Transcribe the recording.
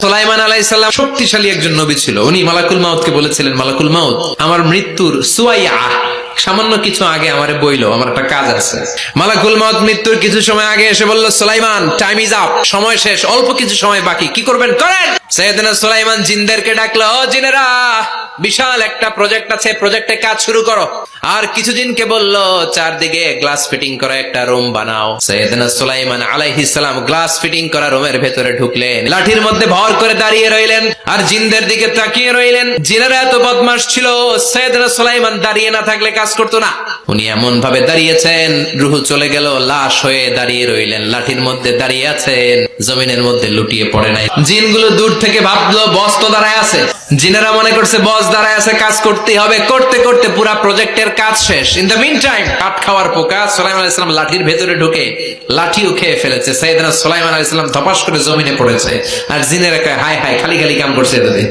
সুলাইমান আলাইহিস সালাম শক্তিশালী একজন নবী ছিল। উনি মালাকুল মাউতকে বলেছিলেন, মালাকুল মাউত আমার মৃত্যুর সুয়াইয়া সামান্য কিছু আগে আমারে বইলো, আমার একটা কাজ আছে। মালাকুল মাউত মৃত্যুর কিছু সময় আগে এসে বলল, সুলাইমান টাইম ইজ আপ, সময় শেষ, অল্প কিছু সময় বাকি, কি করবেন করেন। সাইয়েদনা সুলাইমান জিনদেরকে ডাকলো, ও জিনেরা, বিশাল একটা প্রজেক্ট আছে, প্রজেক্টে কাজ শুরু করো। আর কিছু জিনকে বলল, চারদিকে গ্লাস ফিটিং করা একটা রুম বানাও। সাইয়েদনা সুলাইমান আলাইহিস সালাম গ্লাস ফিটিং করা রুমের ভেতরে ঢুকলেন, লাঠির মধ্যে ভর করে দাঁড়িয়ে রইলেন আর জিনদের দিকে তাকিয়ে রইলেন। জিনেরা এত বদমাশ ছিল, সাইয়েদনা সুলাইমান দাঁড়িয়ে না থাকলে কাজ করতো না। উনি এমন ভাবে দাঁড়িয়েছেন, রুহ চলে গেল, লাশ হয়ে দাঁড়িয়ে রইলেন, লাঠির মধ্যে দাঁড়িয়ে আছেন, জমিনের মধ্যে লুটিয়ে পড়ে নাই। জিনগুলো দূর থেকে ভাবলো বস তো দাঁড়ায় আছে। জিনেরা মনে করছে বস দাঁড়ায় আছে, কাজ করতে হবে। করতে করতে পুরা প্রজেক্টের কাজ শেষ। ইন দ্য মিন টাইম কাঠ খাওয়ার পোকা সুলাইমান আলাইহিস সালাম লাঠির ভেতরে ঢুকে লাঠিও খেয়ে ফেলেছে। সাইয়েদনা সুলাইমান আলাইহিস সালাম ধপাস করে জমিনে পড়েছে। আর জিনেরা কয়, হায় হায়, খালি খালি কাম করছে এতদিন।